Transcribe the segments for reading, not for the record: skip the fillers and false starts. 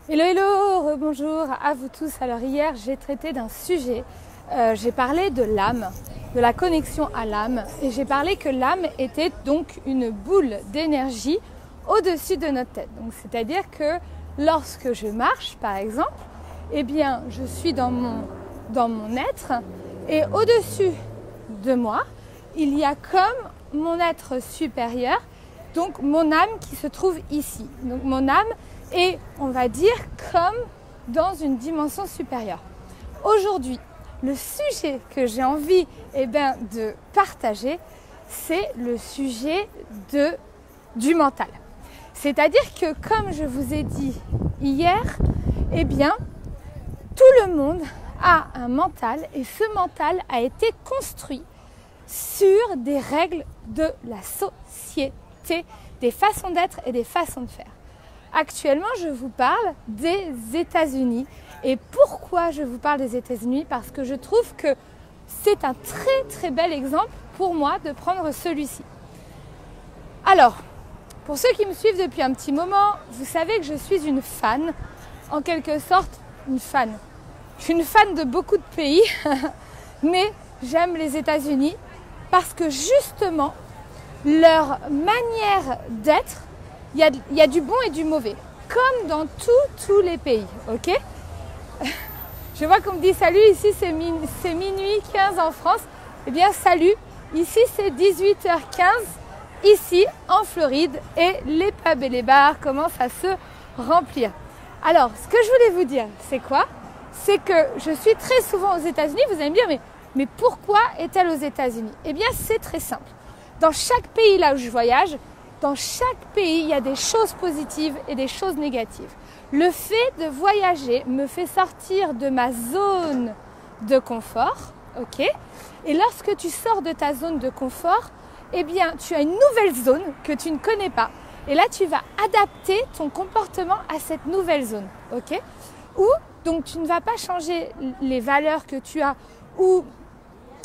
Hello, hello, bonjour à vous tous. Alors hier, j'ai traité d'un sujet, j'ai parlé de l'âme, de la connexion à l'âme, et j'ai parlé que l'âme était donc une boule d'énergie au-dessus de notre tête. Donc c'est-à-dire que lorsque je marche, par exemple, eh bien, je suis dans mon être, et au-dessus de moi, il y a comme mon être supérieur, donc mon âme qui se trouve ici. Donc mon âme est, on va dire, comme dans une dimension supérieure. Aujourd'hui, le sujet que j'ai envie de partager, c'est le sujet du mental. C'est-à-dire que, comme je vous ai dit hier, eh bien, tout le monde a un mental et ce mental a été construit sur des règles de la société, des façons d'être et des façons de faire. Actuellement, je vous parle des États-Unis. Et pourquoi je vous parle des États-Unis? Parce que je trouve que c'est un très très bel exemple pour moi de prendre celui-ci. Alors, pour ceux qui me suivent depuis un petit moment, vous savez que je suis une fan, en quelque sorte une fan. Je suis une fan de beaucoup de pays, mais j'aime les États-Unis parce que justement, leur manière d'être, il y a du bon et du mauvais, comme dans tous les pays, ok? Je vois qu'on me dit salut, ici c'est minuit 15 en France. Eh bien salut, ici c'est 18h15, ici en Floride, et les pubs et les bars commencent à se remplir. Alors, ce que je voulais vous dire, c'est quoi? C'est que je suis très souvent aux États-Unis. Vous allez me dire, mais pourquoi est-elle aux États-Unis? Eh bien, c'est très simple. Dans chaque pays là où je voyage, dans chaque pays, il y a des choses positives et des choses négatives. Le fait de voyager me fait sortir de ma zone de confort, ok? Et lorsque tu sors de ta zone de confort, eh bien, tu as une nouvelle zone que tu ne connais pas. Et là, tu vas adapter ton comportement à cette nouvelle zone, ok? Ou, donc, tu ne vas pas changer les valeurs que tu as ou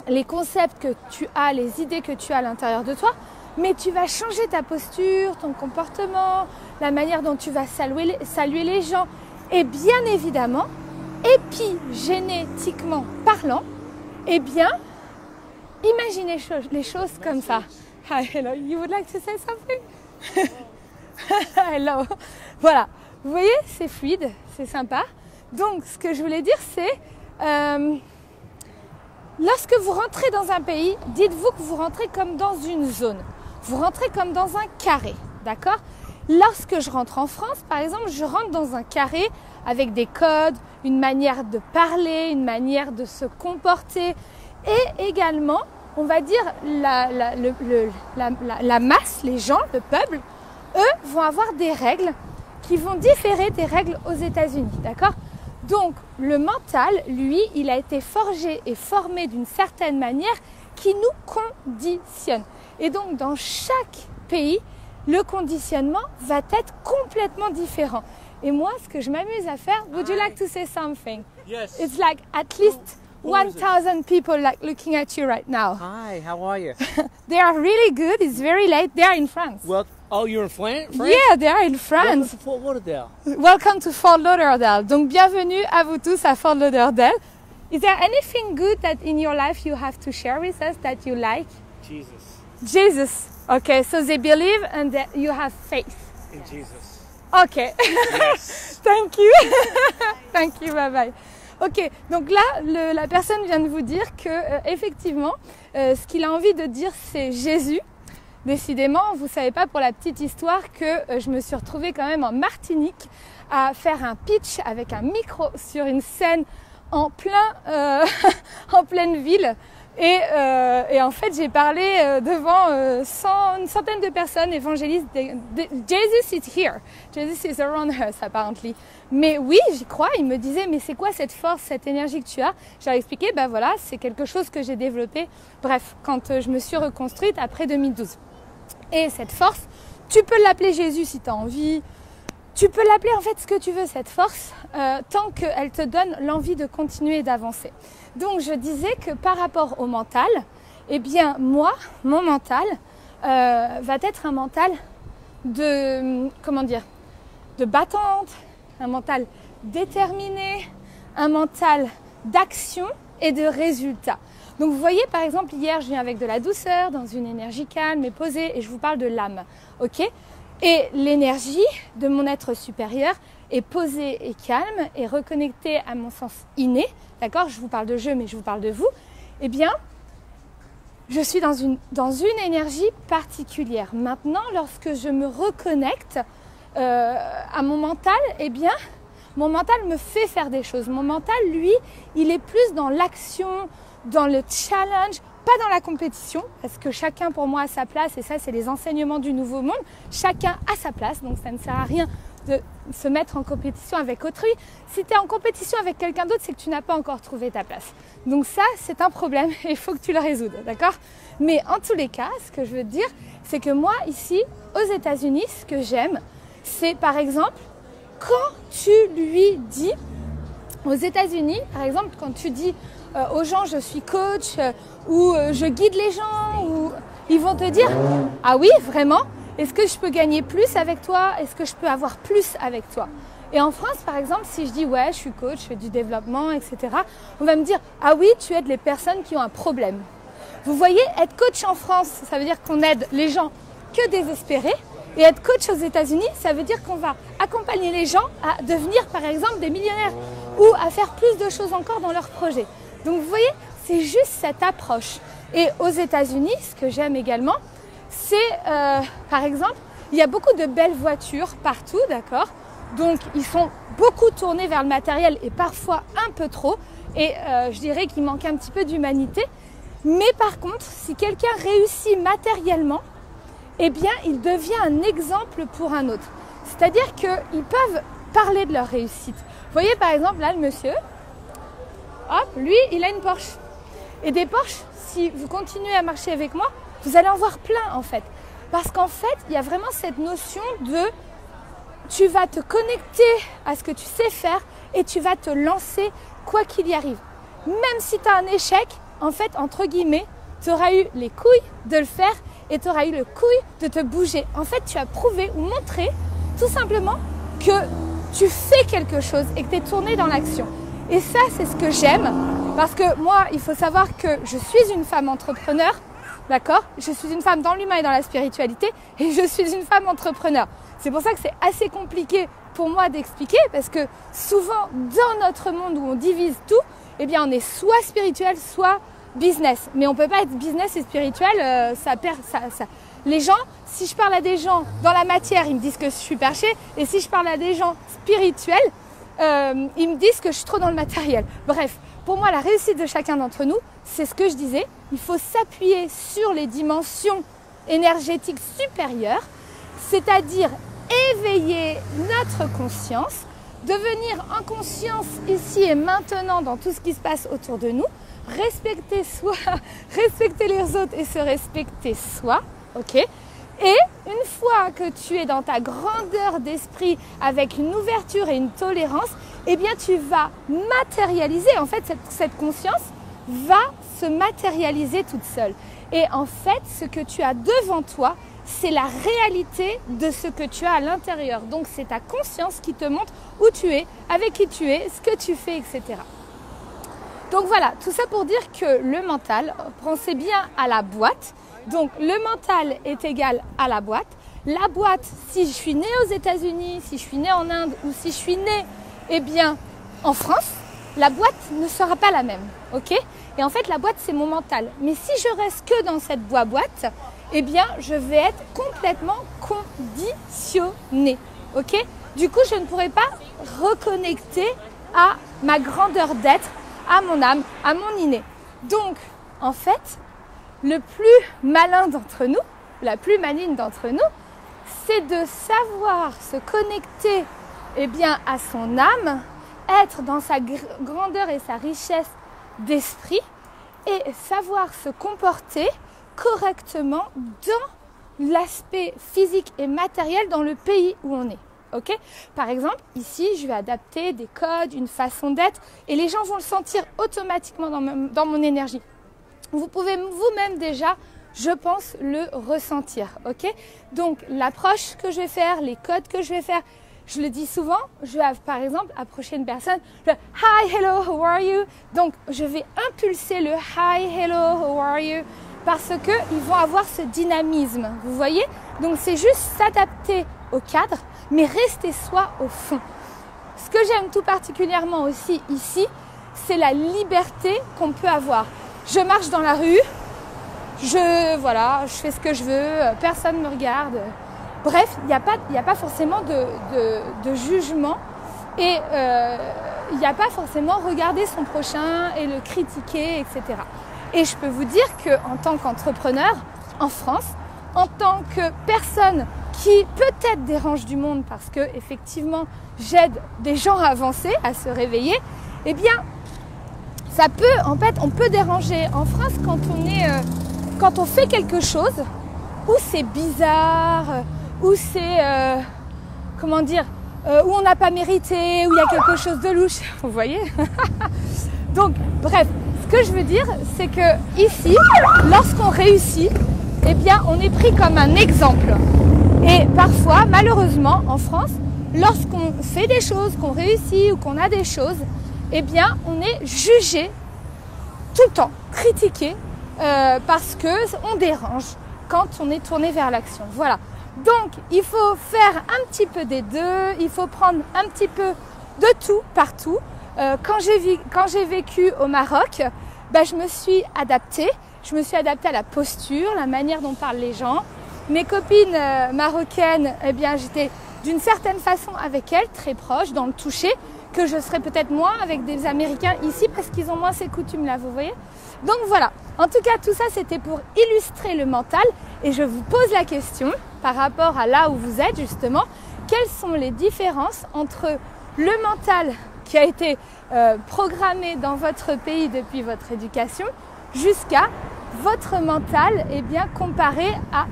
les concepts que tu as, les idées que tu as à l'intérieur de toi, mais tu vas changer ta posture, ton comportement, la manière dont tu vas saluer les gens. Et bien évidemment, épigénétiquement parlant, eh bien, imaginez les choses comme ça. Hi, hello, you would like to say something? Hello. Voilà, vous voyez, c'est fluide, c'est sympa. Donc, ce que je voulais dire, c'est... lorsque vous rentrez dans un pays, dites-vous que vous rentrez comme dans une zone. Vous rentrez comme dans un carré, d'accord? Lorsque je rentre en France, par exemple, je rentre dans un carré avec des codes, une manière de parler, une manière de se comporter. Et également, on va dire, la masse, les gens, le peuple, eux, vont avoir des règles qui vont différer des règles aux États-Unis, d'accord? Donc, le mental, lui, il a été forgé et formé d'une certaine manière qui nous conditionne. Et donc, dans chaque pays, le conditionnement va être complètement différent. Et moi, ce que je m'amuse à faire, would you like to say something? Yes. It's like at least 1,000 people like looking at you right now. Hi, how are you? They are really good. It's very late. They are in France. Well, oh, you're in France? Yeah, they are in France. Welcome to Fort Lauderdale. Welcome to Fort Lauderdale. Donc, bienvenue à vous tous à Fort Lauderdale. Is there anything good that in your life you have to share with us that you like? Jesus. Jesus. Okay, so they believe and that you have faith. In Jesus. Okay. Yes. Thank you. Thank you. Bye bye. Ok, donc là, la personne vient de vous dire que effectivement, ce qu'il a envie de dire, c'est Jésus. Décidément, vous savez pas, pour la petite histoire, que je me suis retrouvée quand même en Martinique à faire un pitch avec un micro sur une scène en pleine ville. Et en fait, j'ai parlé devant une centaine de personnes évangélistes. Jesus is here. Jesus is around us, apparently. Mais oui, j'y crois. Il me disait, mais c'est quoi cette force, cette énergie que tu as? J'ai expliqué, ben voilà, c'est quelque chose que j'ai développé. Bref, quand je me suis reconstruite après 2012. Et cette force, tu peux l'appeler Jésus si tu as envie. Tu peux l'appeler en fait ce que tu veux, cette force, tant qu'elle te donne l'envie de continuer et d'avancer. Donc je disais que par rapport au mental, eh bien moi, mon mental va être un mental de, comment dire, de battante, un mental déterminé, un mental d'action et de résultat. Donc vous voyez, par exemple, hier, je viens avec de la douceur, dans une énergie calme et posée, et je vous parle de l'âme, ok? Et l'énergie de mon être supérieur est posée et calme et reconnectée à mon sens inné, d'accord? Je vous parle de jeu, mais je vous parle de vous. Eh bien, je suis dans une énergie particulière. Maintenant, lorsque je me reconnecte à mon mental, eh bien, mon mental me fait faire des choses. Mon mental, lui, il est plus dans l'action, dans le challenge, pas dans la compétition, parce que chacun pour moi a sa place, et ça c'est les enseignements du nouveau monde. Chacun a sa place, donc ça ne sert à rien de se mettre en compétition avec autrui. Si tu es en compétition avec quelqu'un d'autre, c'est que tu n'as pas encore trouvé ta place. Donc ça, c'est un problème et il faut que tu le résoudes, d'accord? Mais en tous les cas, ce que je veux te dire, c'est que moi, ici, aux États-Unis, ce que j'aime, c'est par exemple, quand tu lui dis, aux États-Unis, par exemple, quand tu dis aux gens je suis coach ou je guide les gens, ou ils vont te dire ah oui, vraiment? Est-ce que je peux gagner plus avec toi? Est-ce que je peux avoir plus avec toi? Et en France, par exemple, si je dis ouais, je suis coach, je fais du développement, etc., on va me dire ah oui, tu aides les personnes qui ont un problème. Vous voyez, être coach en France, ça veut dire qu'on aide les gens que désespérés. Et être coach aux États-Unis, ça veut dire qu'on va accompagner les gens à devenir, par exemple, des millionnaires ou à faire plus de choses encore dans leur projet. Donc, vous voyez, c'est juste cette approche. Et aux États-Unis, ce que j'aime également, c'est, par exemple, il y a beaucoup de belles voitures partout, d'accord? Donc, ils sont beaucoup tournés vers le matériel et parfois un peu trop. Et je dirais qu'il manque un petit peu d'humanité. Mais par contre, si quelqu'un réussit matériellement, eh bien, il devient un exemple pour un autre. C'est-à-dire qu'ils peuvent parler de leur réussite. Vous voyez, par exemple, là, le monsieur, hop, lui, il a une Porsche. Et des Porsche, si vous continuez à marcher avec moi, vous allez en voir plein, en fait. Parce qu'en fait, il y a vraiment cette notion de tu vas te connecter à ce que tu sais faire et tu vas te lancer quoi qu'il y arrive. Même si tu as un échec, en fait, entre guillemets, tu auras eu les couilles de le faire et tu auras eu le couille de te bouger. En fait, tu as prouvé ou montré tout simplement que tu fais quelque chose et que tu es tourné dans l'action. Et ça, c'est ce que j'aime parce que moi, il faut savoir que je suis une femme entrepreneur, d'accord? Je suis une femme dans l'humain et dans la spiritualité et je suis une femme entrepreneur. C'est pour ça que c'est assez compliqué pour moi d'expliquer parce que souvent, dans notre monde où on divise tout, eh bien, on est soit spirituel, soit business. Mais on ne peut pas être business et spirituel, ça perd ça. Les gens, si je parle à des gens dans la matière, ils me disent que je suis perché. Et si je parle à des gens spirituels, ils me disent que je suis trop dans le matériel. Bref, pour moi, la réussite de chacun d'entre nous, c'est ce que je disais. Il faut s'appuyer sur les dimensions énergétiques supérieures, c'est-à-dire éveiller notre conscience, devenir en conscience ici et maintenant dans tout ce qui se passe autour de nous, respecter soi, respecter les autres et se respecter soi, ok? Et une fois que tu es dans ta grandeur d'esprit avec une ouverture et une tolérance, eh bien tu vas matérialiser, en fait cette conscience va se matérialiser toute seule. Et en fait, ce que tu as devant toi, c'est la réalité de ce que tu as à l'intérieur. Donc c'est ta conscience qui te montre où tu es, avec qui tu es, ce que tu fais, etc. Donc voilà, tout ça pour dire que le mental, pensez bien à la boîte. Donc le mental est égal à la boîte. La boîte, si je suis née aux États-Unis, si je suis née en Inde ou si je suis née en France, la boîte ne sera pas la même. Ok ? Et en fait, la boîte, c'est mon mental. Mais si je reste que dans cette boîte, eh bien, je vais être complètement conditionnée. Ok ? Du coup, je ne pourrai pas reconnecter à ma grandeur d'être, à mon âme, à mon inné. Donc, en fait, le plus malin d'entre nous, la plus maligne d'entre nous, c'est de savoir se connecter à son âme, être dans sa grandeur et sa richesse d'esprit et savoir se comporter correctement dans l'aspect physique et matériel dans le pays où on est. Okay ? Par exemple, ici, je vais adapter des codes, une façon d'être et les gens vont le sentir automatiquement dans mon énergie. Vous pouvez vous-même déjà, je pense, le ressentir. Okay ? Donc, l'approche que je vais faire, les codes que je vais faire, je le dis souvent, je vais par exemple approcher une personne, le Hi, hello, how are you? Donc je vais impulser le Hi, hello, how are you? Parce qu'ils vont avoir ce dynamisme, vous voyez? Donc c'est juste s'adapter au cadre, mais rester soi au fond. Ce que j'aime tout particulièrement aussi ici, c'est la liberté qu'on peut avoir. Je marche dans la rue, je fais ce que je veux, personne ne me regarde. Bref, il n'y a pas forcément de jugement et il n'y a pas forcément regarder son prochain et le critiquer, etc. Et je peux vous dire qu'en tant qu'entrepreneur en France, en tant que personne qui peut-être dérange du monde parce que effectivement j'aide des gens à avancer, à se réveiller, eh bien ça peut, en fait, on peut déranger. En France, quand on fait quelque chose où c'est bizarre, où c'est, où on n'a pas mérité, où il y a quelque chose de louche, vous voyez. Donc, bref, ce que je veux dire, c'est que ici, lorsqu'on réussit, eh bien, on est pris comme un exemple. Et parfois, malheureusement, en France, lorsqu'on fait des choses, qu'on réussit ou qu'on a des choses, eh bien, on est jugé tout le temps, critiqué, parce qu'on dérange quand on est tourné vers l'action. Voilà. Donc, il faut faire un petit peu des deux, il faut prendre un petit peu de tout, partout. Quand j'ai vécu au Maroc, je me suis adaptée. Je me suis adaptée à la posture, la manière dont parlent les gens. Mes copines marocaines, eh bien, j'étais d'une certaine façon avec elles, très proche, dans le toucher, que je serais peut-être moins avec des Américains ici parce qu'ils ont moins ces coutumes-là, vous voyez. Donc voilà, en tout cas tout ça c'était pour illustrer le mental et je vous pose la question par rapport à là où vous êtes justement, quelles sont les différences entre le mental qui a été programmé dans votre pays depuis votre éducation jusqu'à votre mental comparé à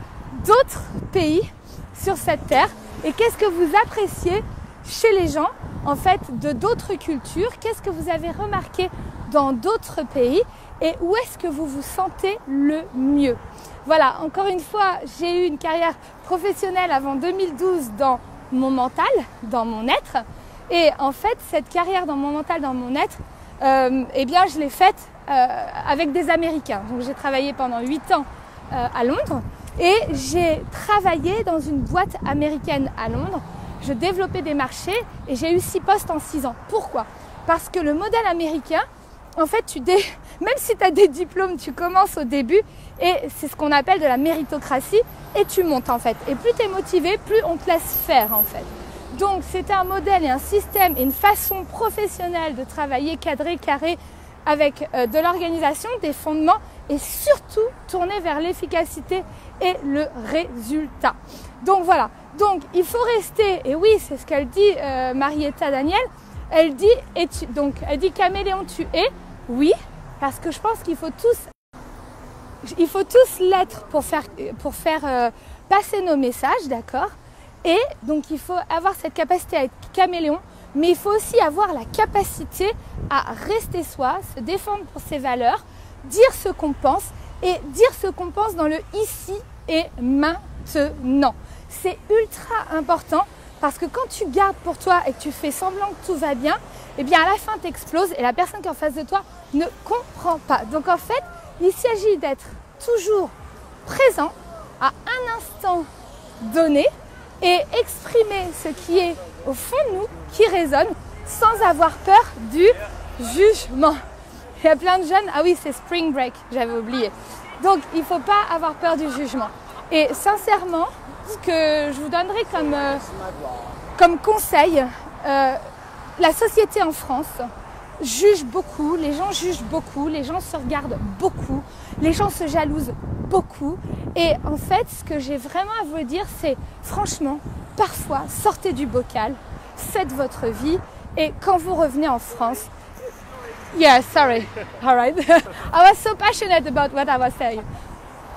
d'autres pays sur cette terre et qu'est-ce que vous appréciez chez les gens en fait de d'autres cultures, qu'est-ce que vous avez remarqué dans d'autres pays et où est-ce que vous vous sentez le mieux. Voilà, encore une fois, j'ai eu une carrière professionnelle avant 2012 dans mon mental, dans mon être et en fait cette carrière dans mon mental, dans mon être, je l'ai faite avec des Américains. Donc j'ai travaillé pendant 8 ans à Londres et j'ai travaillé dans une boîte américaine à Londres. Je développais des marchés et j'ai eu 6 postes en 6 ans. Pourquoi? Parce que le modèle américain, en fait, même si tu as des diplômes, tu commences au début et c'est ce qu'on appelle de la méritocratie et tu montes en fait. Et plus tu es motivé, plus on te laisse faire en fait. Donc c'était un modèle et un système et une façon professionnelle de travailler cadré, carré avec de l'organisation, des fondements et surtout tourné vers l'efficacité et le résultat. Donc voilà. Donc, il faut rester, et oui, c'est ce qu'elle dit, Marietta Daniel, elle dit caméléon tu es, oui, parce que je pense qu'il faut tous l'être pour faire passer nos messages, d'accord? Et donc, il faut avoir cette capacité à être caméléon, mais il faut aussi avoir la capacité à rester soi, se défendre pour ses valeurs, dire ce qu'on pense et dire ce qu'on pense dans le ici et maintenant. C'est ultra important parce que quand tu gardes pour toi et que tu fais semblant que tout va bien, eh bien à la fin tu exploses et la personne qui est en face de toi ne comprend pas. Donc en fait, il s'agit d'être toujours présent à un instant donné et exprimer ce qui est au fond de nous, qui résonne, sans avoir peur du jugement. Il y a plein de jeunes, ah oui c'est Spring Break, j'avais oublié. Donc il ne faut pas avoir peur du jugement. Et sincèrement, ce que je vous donnerai comme conseil, la société en France juge beaucoup, les gens jugent beaucoup, les gens se regardent beaucoup, les gens se jalousent beaucoup. Et en fait, ce que j'ai vraiment à vous dire, c'est franchement, parfois, sortez du bocal, faites votre vie et quand vous revenez en France, yeah, sorry, all right, I was so passionate about what I was saying.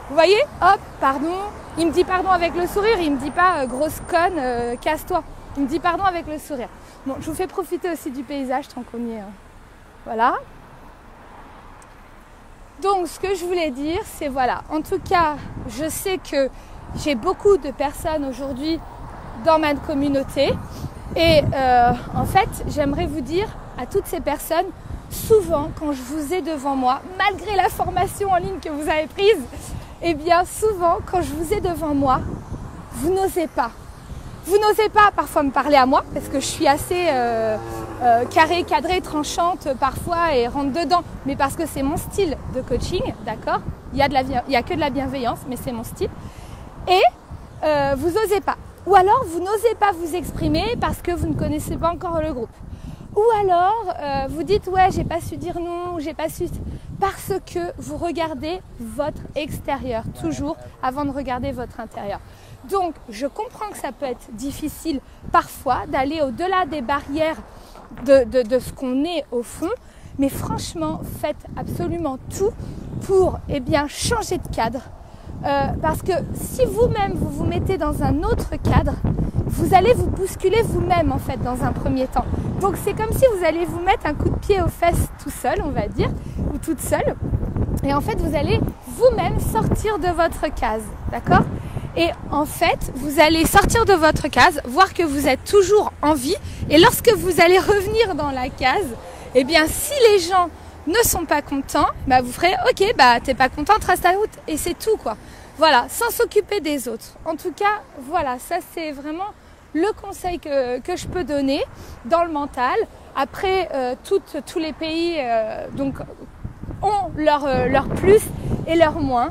Vous voyez, hop, pardon, il me dit pardon avec le sourire, il me dit pas grosse conne, casse-toi. Il me dit pardon avec le sourire. Bon, je vous fais profiter aussi du paysage tant qu'on y est. Voilà. Donc, ce que je voulais dire, c'est voilà. En tout cas, je sais que j'ai beaucoup de personnes aujourd'hui dans ma communauté Et en fait, j'aimerais vous dire à toutes ces personnes, souvent quand je vous ai devant moi, malgré la formation en ligne que vous avez prise, eh bien souvent quand je vous ai devant moi, vous n'osez pas. Vous n'osez pas parfois me parler à moi, parce que je suis assez carrée, cadrée, tranchante parfois et rentre dedans, mais parce que c'est mon style de coaching, d'accord ? Il y a que de la bienveillance, mais c'est mon style. Et vous n'osez pas. Ou alors vous n'osez pas vous exprimer parce que vous ne connaissez pas encore le groupe. Ou alors vous dites ouais, j'ai pas su dire non, j'ai pas su, parce que vous regardez votre extérieur toujours avant de regarder votre intérieur. Donc je comprends que ça peut être difficile parfois d'aller au-delà des barrières de ce qu'on est au fond, mais franchement faites absolument tout pour changer de cadre. Parce que si vous-même vous vous mettez dans un autre cadre, vous allez vous bousculer vous-même en fait dans un premier temps. Donc c'est comme si vous allez vous mettre un coup de pied aux fesses tout seul, on va dire, ou toute seule. Et en fait vous allez vous-même sortir de votre case, d'accord ? Et en fait vous allez sortir de votre case, voir que vous êtes toujours en vie. Et lorsque vous allez revenir dans la case, eh bien si les gens ne sont pas contents, vous ferez ok, t'es pas content, trace ta route et c'est tout quoi. Voilà, sans s'occuper des autres. En tout cas, voilà, ça c'est vraiment le conseil que je peux donner dans le mental. Après, tous les pays ont leur plus et leur moins.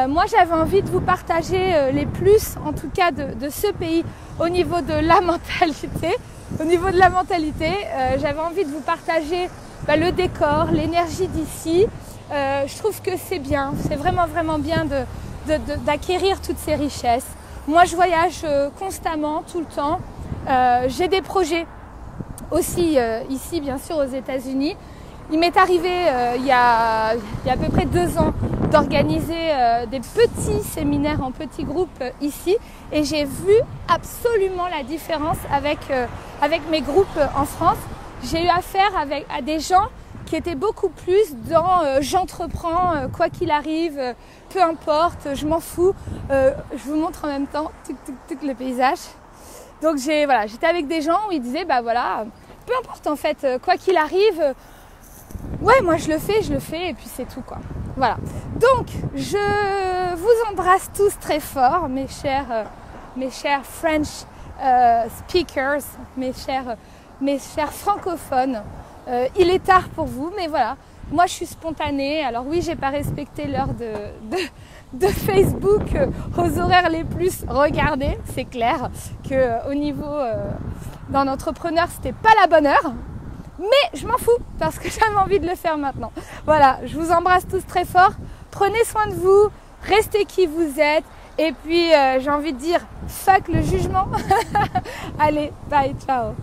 Moi, j'avais envie de vous partager les plus, en tout cas de ce pays, au niveau de la mentalité. Au niveau de la mentalité, j'avais envie de vous partager le décor, l'énergie d'ici. Je trouve que c'est bien, c'est vraiment bien d'acquérir toutes ces richesses. Moi, je voyage constamment, tout le temps. J'ai des projets aussi ici, bien sûr, aux États-Unis. Il m'est arrivé, il y a à peu près 2 ans, d'organiser des petits séminaires en petits groupes ici. Et j'ai vu absolument la différence avec mes groupes en France. J'ai eu affaire à des gens qui étaient beaucoup plus dans j'entreprends, quoi qu'il arrive, peu importe, je m'en fous. Je vous montre en même temps tout le paysage. Donc j'étais avec des gens où ils disaient peu importe en fait, quoi qu'il arrive, ouais moi je le fais et puis c'est tout quoi. Voilà. Donc je vous embrasse tous très fort, mes chers French speakers, mes chers francophones. Il est tard pour vous, mais voilà. Moi, je suis spontanée. Alors oui, j'ai pas respecté l'heure de Facebook aux horaires les plus regardés. C'est clair qu'au niveau d'un entrepreneur, c'était pas la bonne heure. Mais je m'en fous parce que j'avais envie de le faire maintenant. Voilà, je vous embrasse tous très fort. Prenez soin de vous, restez qui vous êtes. Et puis, j'ai envie de dire, fuck le jugement. Allez, bye, ciao.